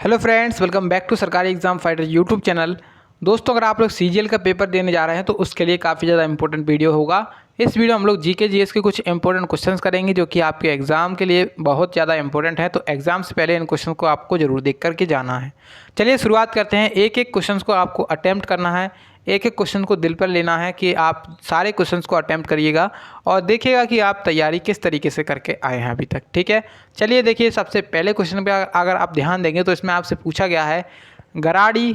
Hello friends, welcome back to Sarkari exam fighter YouTube channel. दोस्तों, अगर आप लोग सीजीएल का पेपर देने जा रहे हैं तो उसके लिए काफ़ी ज़्यादा इंपॉर्टेंट वीडियो होगा। इस वीडियो हम लोग जीके जीएस के कुछ इंपॉर्टेंट क्वेश्चंस करेंगे जो कि आपके एग्जाम के लिए बहुत ज़्यादा इंपॉर्टेंट है। तो एग्जाम से पहले इन क्वेश्चन को आपको जरूर देख करके जाना है। चलिए शुरुआत करते हैं। एक एक क्वेश्चन को आपको अटैम्प्ट करना है, एक एक क्वेश्चन को दिल पर लेना है कि आप सारे क्वेश्चंस को अटैम्प्ट करिएगा और देखिएगा कि आप तैयारी किस तरीके से करके आए हैं अभी तक। ठीक है, चलिए देखिए, सबसे पहले क्वेश्चन पे अगर आप ध्यान देंगे तो इसमें आपसे पूछा गया है गराड़ी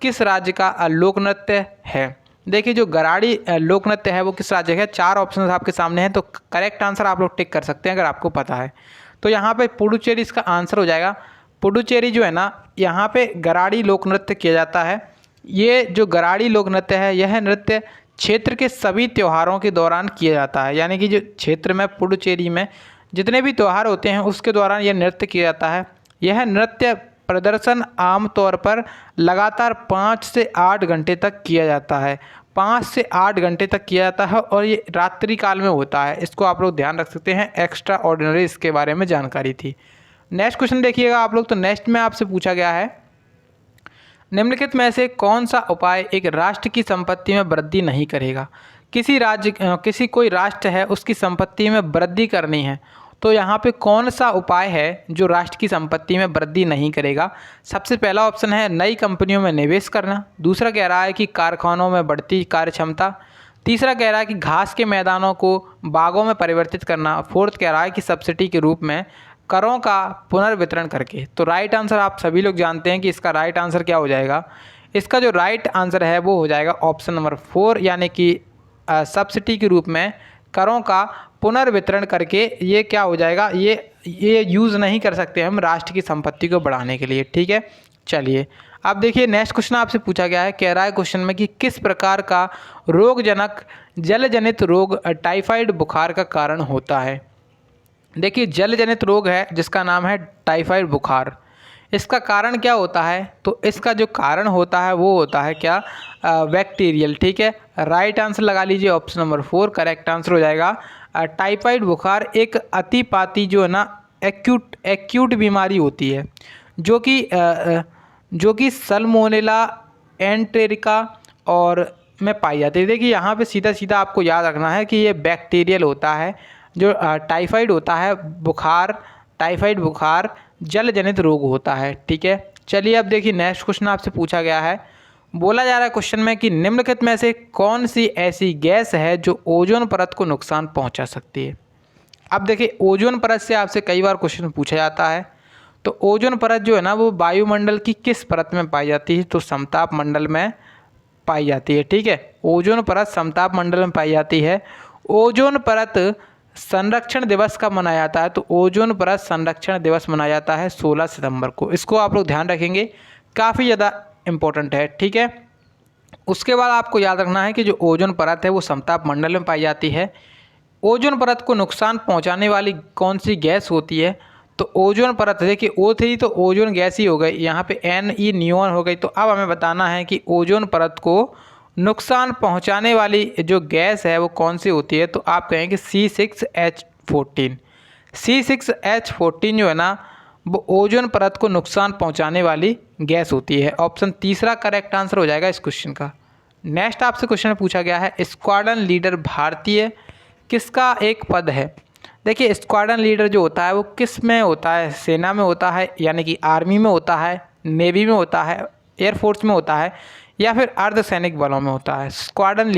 किस राज्य का लोक नृत्य है। देखिए, जो गराड़ी लोक नृत्य है वो किस राज्य का है। चार ऑप्शन आपके सामने हैं, तो करेक्ट आंसर आप लोग टिक कर सकते हैं अगर आपको पता है। तो यहाँ पे पुडुचेरी इसका आंसर हो जाएगा। पुडुचेरी जो है ना, यहाँ पे गराड़ी लोक नृत्य किया जाता है। ये जो गराड़ी लोक नृत्य है, यह नृत्य क्षेत्र के सभी त्योहारों के दौरान किया जाता है। यानी कि जो क्षेत्र में पुडुचेरी में जितने भी त्यौहार होते हैं उसके दौरान यह नृत्य किया जाता है। यह नृत्य प्रदर्शन आमतौर पर लगातार 5 से 8 घंटे तक किया जाता है। 5 से 8 घंटे तक किया जाता है और ये रात्रि काल में होता है। इसको आप लोग ध्यान रख सकते हैं। एक्स्ट्रा ऑर्डिनरी इसके बारे में जानकारी थी। नेक्स्ट क्वेश्चन देखिएगा आप लोग। तो नेक्स्ट में आपसे पूछा गया है निम्नलिखित में से कौन सा उपाय एक राष्ट्र की संपत्ति में वृद्धि नहीं करेगा। किसी कोई राष्ट्र है, उसकी संपत्ति में वृद्धि करनी है, तो यहाँ पे कौन सा उपाय है जो राष्ट्र की संपत्ति में वृद्धि नहीं करेगा। सबसे पहला ऑप्शन है नई कंपनियों में निवेश करना। दूसरा कह रहा है कि कारखानों में बढ़ती कार्य क्षमता। तीसरा कह रहा है कि घास के मैदानों को बागों में परिवर्तित करना। फोर्थ कह रहा है कि सब्सिडी के रूप में करों का पुनर्वितरण करके। तो राइट आंसर आप सभी लोग जानते हैं कि इसका राइट आंसर क्या हो जाएगा। इसका जो राइट आंसर है वो हो जाएगा ऑप्शन नंबर 4, यानी कि सब्सिडी के रूप में करों का पुनर्वितरण करके। ये क्या हो जाएगा, ये यूज़ नहीं कर सकते हम राष्ट्र की संपत्ति को बढ़ाने के लिए। ठीक है, चलिए अब देखिए नेक्स्ट क्वेश्चन आपसे पूछा गया है। कह रहा है क्वेश्चन में कि किस प्रकार का रोगजनक जलजनित रोग टाइफाइड बुखार का कारण होता है। देखिए, जल जनित रोग है जिसका नाम है टाइफाइड बुखार। इसका कारण क्या होता है, तो इसका जो कारण होता है वो होता है क्या, बैक्टीरियल। ठीक है, राइट आंसर लगा लीजिए ऑप्शन नंबर 4, करेक्ट आंसर हो जाएगा। टाइफाइड बुखार एक अतिपाती जो है ना एक्यूट बीमारी होती है जो कि सल्मोनेला एंटेरिका और में पाई जाती है। देखिए, यहाँ पे सीधा सीधा आपको याद रखना है कि ये बैक्टीरियल होता है। जो टाइफाइड होता है बुखार, टाइफाइड बुखार जल जनित रोग होता है। ठीक है, चलिए अब देखिए नेक्स्ट क्वेश्चन आपसे पूछा गया है। बोला जा रहा है क्वेश्चन में कि निम्नलिखित में से कौन सी ऐसी गैस है जो ओजोन परत को नुकसान पहुंचा सकती है। अब देखिए, ओजोन परत से आपसे कई बार क्वेश्चन पूछा जाता है। तो ओजोन परत जो है ना वो वायुमंडल की किस परत में पाई जाती है, तो समताप मंडल में पाई जाती है। ठीक है, ओजोन परत समताप मंडल में पाई जाती है। ओजोन परत संरक्षण दिवस कब मनाया जाता है, तो ओजोन परत संरक्षण दिवस मनाया जाता है 16 सितंबर को। इसको आप लोग ध्यान रखेंगे, काफ़ी ज़्यादा इम्पोर्टेंट है। ठीक है, उसके बाद आपको याद रखना है कि जो ओजोन परत है वो समताप मंडल में पाई जाती है। ओजोन परत को नुकसान पहुंचाने वाली कौन सी गैस होती है, तो ओजोन परत देखिए O3 तो ओजोन गैस ही हो गई, यहाँ पे Ne नियॉन हो गई। तो अब हमें बताना है कि ओजोन परत को नुकसान पहुंचाने वाली जो गैस है वो कौन सी होती है। तो आप कहेंगे C6H14। C6H14 जो है ना वो ओजोन परत को नुकसान पहुंचाने वाली गैस होती है। ऑप्शन तीसरा करेक्ट आंसर हो जाएगा इस क्वेश्चन का। नेक्स्ट आपसे क्वेश्चन पूछा गया है स्क्वाड्रन लीडर भारतीय किसका एक पद है। देखिए, स्क्वाड्रन लीडर जो होता है वो किस में होता है, सेना में होता है, यानी कि आर्मी में होता है, नेवी में होता है, एयरफोर्स में होता है, या फिर अर्धसैनिक बलों में होता है। स्क्वाड्रन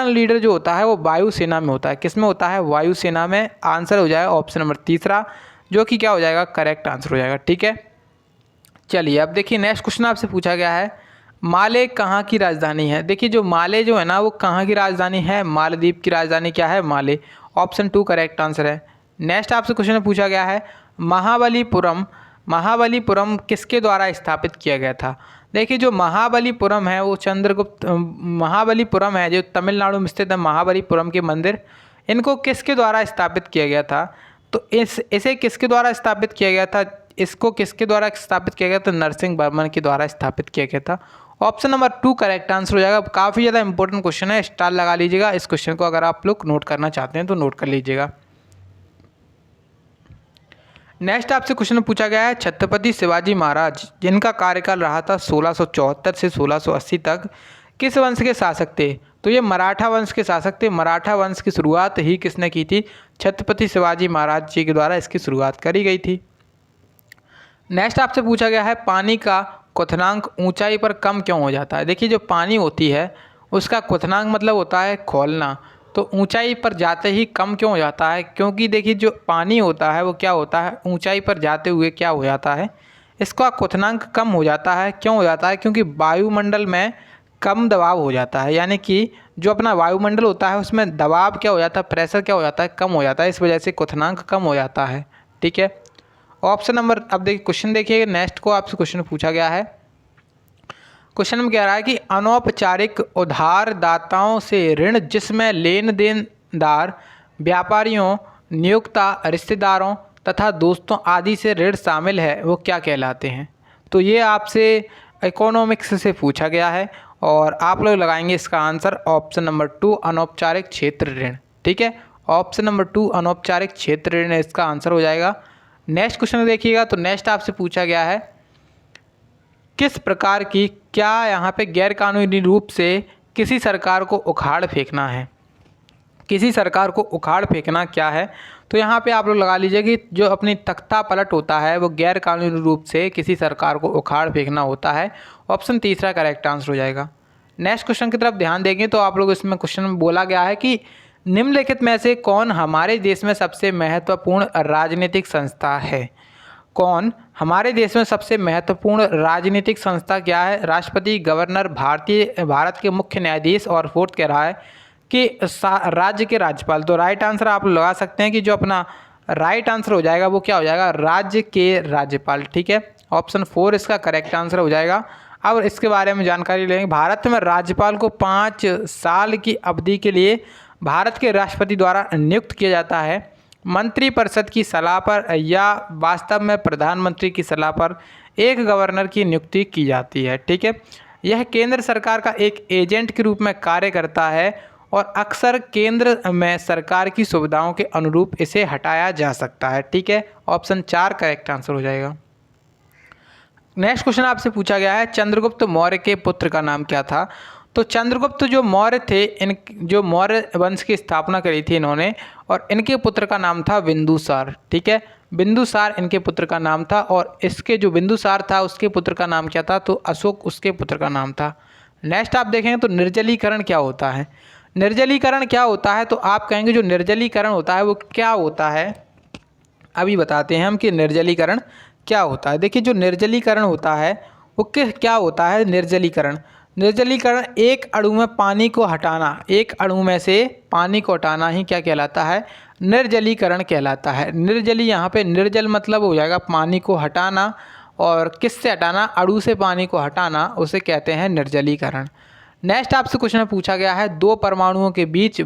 लीडर जो होता है वो वायुसेना में होता है। किस में होता है, वायुसेना में। आंसर हो जाएगा ऑप्शन नंबर तीसरा, जो कि क्या हो जाएगा, करेक्ट आंसर हो जाएगा। ठीक है, चलिए अब देखिए नेक्स्ट क्वेश्चन आपसे पूछा गया है माले कहाँ की राजधानी है। देखिए, जो माले जो है ना वो कहाँ की राजधानी है, मालदीव की राजधानी क्या है, माले। ऑप्शन 2 करेक्ट आंसर है। नेक्स्ट आपसे क्वेश्चन पूछा गया है महाबलीपुरम किसके द्वारा स्थापित किया गया था। देखिए, जो महाबलीपुरम है वो चंद्रगुप्त महाबलीपुरम है जो तमिलनाडु में स्थित है। महाबलीपुरम के मंदिर, इनको किसके द्वारा स्थापित किया गया था, तो इसे किसके द्वारा स्थापित किया गया था, इसको किसके द्वारा स्थापित किया गया था, नरसिंह वर्मन के द्वारा स्थापित किया गया था। ऑप्शन नंबर 2 करेक्ट आंसर हो जाएगा। काफ़ी ज़्यादा इंपॉर्टेंट क्वेश्चन है, स्टार लगा लीजिएगा इस क्वेश्चन को। अगर आप लोग नोट करना चाहते हैं तो नोट कर लीजिएगा। नेक्स्ट आपसे क्वेश्चन पूछा गया है, छत्रपति शिवाजी महाराज जिनका कार्यकाल रहा था 1674 से 1680 तक, किस वंश के शासक थे? तो ये मराठा वंश के शासक थे। मराठा वंश की शुरुआत ही किसने की थी? छत्रपति शिवाजी महाराज जी के द्वारा इसकी शुरुआत करी गई थी। नेक्स्ट आपसे पूछा गया है, पानी का क्वथनांक ऊंचाई पर कम क्यों हो जाता है? देखिए, जो पानी होती है उसका क्वथनांक मतलब होता है खौलना, तो ऊंचाई पर जाते ही कम क्यों हो जाता है? क्योंकि देखिए, जो पानी होता है वो क्या होता है, ऊंचाई पर जाते हुए क्या हो जाता है, इसका क्वथनांक कम हो जाता है। क्यों हो जाता है? क्योंकि वायुमंडल में कम दबाव हो जाता है, यानी कि जो अपना वायुमंडल होता है उसमें दबाव क्या हो जाता है, प्रेशर क्या हो जाता है, कम हो जाता है। इस वजह से क्वथनांक कम हो जाता है। ठीक है, ऑप्शन नंबर, अब देखिए क्वेश्चन देखिए, नेक्स्ट को आपसे क्वेश्चन पूछा गया है। क्वेश्चन में कह रहा है कि अनौपचारिक उधारदाताओं से ऋण जिसमें लेन देनदार, व्यापारियों, नियोक्ता, रिश्तेदारों तथा दोस्तों आदि से ऋण शामिल है, वो क्या कहलाते हैं? तो ये आपसे इकोनॉमिक्स से पूछा गया है और आप लोग लगाएंगे इसका आंसर ऑप्शन नंबर 2, अनौपचारिक क्षेत्र ऋण। ठीक है, ऑप्शन नंबर 2 अनौपचारिक क्षेत्र ऋण इसका आंसर हो जाएगा। नेक्स्ट क्वेश्चन देखिएगा, तो नेक्स्ट आपसे पूछा गया है, किस प्रकार की, क्या यहाँ पे गैरकानूनी रूप से किसी सरकार को उखाड़ फेंकना है? किसी सरकार को उखाड़ फेंकना क्या है? तो यहाँ पे आप लोग लगा लीजिए कि जो अपनी तख्ता पलट होता है वो गैर कानूनी रूप से किसी सरकार को उखाड़ फेंकना होता है। ऑप्शन तीसरा करेक्ट आंसर हो जाएगा। नेक्स्ट क्वेश्चन की तरफ ध्यान देंगे तो आप लोग इसमें क्वेश्चन में बोला गया है कि निम्नलिखित में से कौन हमारे देश में सबसे महत्वपूर्ण राजनीतिक संस्था है? कौन हमारे देश में सबसे महत्वपूर्ण राजनीतिक संस्था क्या है? राष्ट्रपति, गवर्नर, भारत के मुख्य न्यायाधीश और फोर्थ कह रहा है कि राज्य के राज्यपाल। तो राइट आंसर आप लगा सकते हैं कि जो अपना राइट आंसर हो जाएगा वो क्या हो जाएगा, राज्य के राज्यपाल। ठीक है, ऑप्शन 4 इसका करेक्ट आंसर हो जाएगा। अब इसके बारे में जानकारी लेंगे। भारत में राज्यपाल को 5 साल की अवधि के लिए भारत के राष्ट्रपति द्वारा नियुक्त किया जाता है। मंत्रिपरिषद की सलाह पर या वास्तव में प्रधानमंत्री की सलाह पर एक गवर्नर की नियुक्ति की जाती है। ठीक है, यह केंद्र सरकार का एक एजेंट के रूप में कार्य करता है और अक्सर केंद्र में सरकार की सुविधाओं के अनुरूप इसे हटाया जा सकता है। ठीक है, ऑप्शन 4 करेक्ट आंसर हो जाएगा। नेक्स्ट क्वेश्चन आपसे पूछा गया है, चंद्रगुप्त मौर्य के पुत्र का नाम क्या था? तो चंद्रगुप्त जो मौर्य थे, इन जो मौर्य वंश की स्थापना करी थी इन्होंने, और इनके पुत्र का नाम था बिंदुसार। ठीक है, बिंदुसार इनके पुत्र का नाम था और इसके जो बिंदुसार था उसके पुत्र का नाम क्या था? तो अशोक उसके पुत्र का नाम था। नेक्स्ट आप देखेंगे तो निर्जलीकरण क्या होता है? निर्जलीकरण क्या होता है? तो आप कहेंगे जो निर्जलीकरण होता है वो क्या होता है, अभी बताते हैं हम कि निर्जलीकरण क्या होता है। देखिए, जो निर्जलीकरण होता है वो क्या होता है? निर्जलीकरण एक अणु में पानी को हटाना, एक अणु में से पानी को हटाना ही क्या कहलाता है? निर्जलीकरण कहलाता है। निर्जली यहाँ पे निर्जल मतलब हो जाएगा पानी को हटाना, और किससे हटाना? अणु से पानी को हटाना, उसे कहते हैं निर्जलीकरण। नेक्स्ट आपसे क्वेश्चन पूछा गया है, दो परमाणुओं के बीच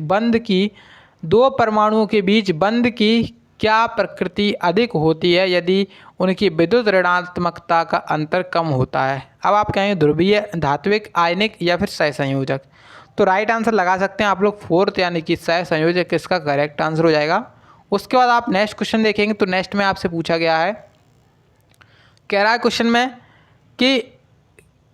बंध की क्या प्रकृति अधिक होती है यदि उनकी विद्युत ऋणात्मकता का अंतर कम होता है? अब आप कहेंगे ध्रुवीय, धात्विक, आयनिक या फिर सहसंयोजक। तो राइट आंसर लगा सकते हैं आप लोग 4th यानी कि सहसंयोजक इसका करेक्ट आंसर हो जाएगा। उसके बाद आप नेक्स्ट क्वेश्चन देखेंगे तो नेक्स्ट में आपसे पूछा गया है, कह रहा है क्वेश्चन में कि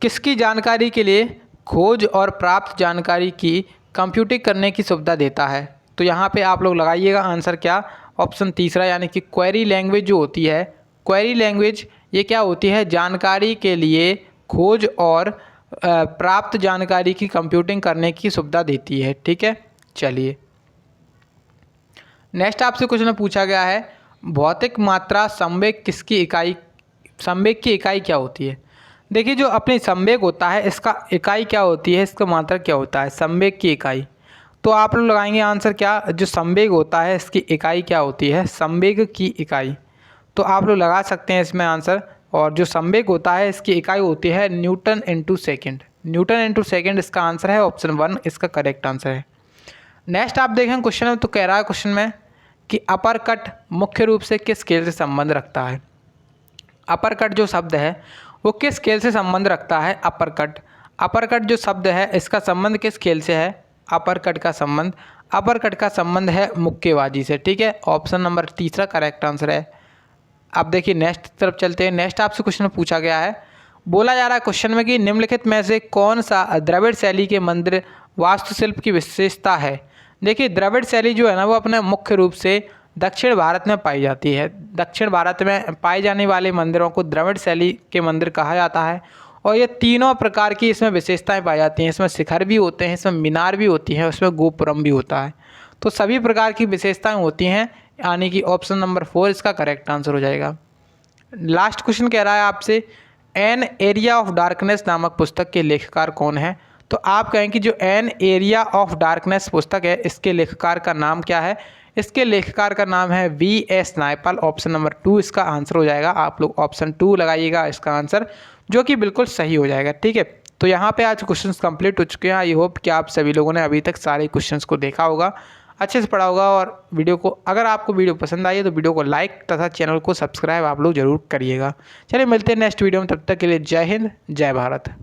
किसकी जानकारी के लिए खोज और प्राप्त जानकारी की कंप्यूटिंग करने की सुविधा देता है? तो यहाँ पे आप लोग लगाइएगा आंसर क्या, ऑप्शन तीसरा यानी कि क्वेरी लैंग्वेज जो होती है, क्वेरी लैंग्वेज ये क्या होती है? जानकारी के लिए खोज और प्राप्त जानकारी की कंप्यूटिंग करने की सुविधा देती है। ठीक है, चलिए नेक्स्ट आपसे क्वेश्चन पूछा गया है, भौतिक मात्रा संवेग की इकाई क्या होती है? देखिए, जो अपनी संवेग होता है इसका इकाई क्या होती है, इसका मात्रक क्या होता है? संवेग की इकाई। तो आप लोग लगाएंगे आंसर क्या, जो संवेग होता है इसकी इकाई क्या होती है? संवेग की इकाई। तो आप लोग लगा सकते हैं इसमें आंसर, और जो संवेग होता है इसकी इकाई होती है Newton into second. Newton into second इसका आंसर है, ऑप्शन 1 इसका करेक्ट आंसर है। नेक्स्ट आप देखें क्वेश्चन में, तो कह रहा है क्वेश्चन में कि अपर कट मुख्य रूप से किस खेल से संबंध रखता है? अपर कट जो शब्द है वो किस खेल से संबंध रखता है? अपर कट जो शब्द है इसका संबंध किस खेल से है? अपर कट का संबंध है मुक्केबाजी से। ठीक है, ऑप्शन नंबर तीसरा करेक्ट आंसर है। अब देखिए नेक्स्ट तरफ चलते हैं। नेक्स्ट आपसे क्वेश्चन पूछा गया है, बोला जा रहा है क्वेश्चन में कि निम्नलिखित में से कौन सा द्रविड़ शैली के मंदिर वास्तुशिल्प की विशेषता है। देखिए द्रविड़ शैली जो है ना वो अपने मुख्य रूप से दक्षिण भारत में पाई जाती है। दक्षिण भारत में पाए जाने वाले मंदिरों को द्रविड़ शैली के मंदिर कहा जाता है और ये तीनों प्रकार की इसमें विशेषताएं पाई जाती हैं। इसमें शिखर भी होते हैं, इसमें मीनार भी होती है, उसमें गोपुरम भी होता है। तो सभी प्रकार की विशेषताएं होती हैं, यानी कि ऑप्शन नंबर 4 इसका करेक्ट आंसर हो जाएगा। लास्ट क्वेश्चन कह रहा है आपसे, एन एरिया ऑफ डार्कनेस नामक पुस्तक के लेखकार कौन है। तो आप कहें कि जो एन एरिया ऑफ डार्कनेस पुस्तक है इसके लेखकार का नाम क्या है। इसके लेखकार का नाम है V.S. नायपॉल। ऑप्शन नंबर 2 इसका आंसर हो जाएगा। आप लोग ऑप्शन 2 लगाइएगा इसका आंसर, जो कि बिल्कुल सही हो जाएगा। ठीक है, तो यहाँ पे आज क्वेश्चंस कंप्लीट हो चुके हैं। आई होप कि आप सभी लोगों ने अभी तक सारे क्वेश्चंस को देखा होगा, अच्छे से पढ़ा होगा। और वीडियो को, अगर आपको वीडियो पसंद आई है तो वीडियो को लाइक तथा चैनल को सब्सक्राइब आप लोग जरूर करिएगा। चलिए मिलते हैं नेक्स्ट वीडियो में, तब तक के लिए जय हिंद, जय भारत।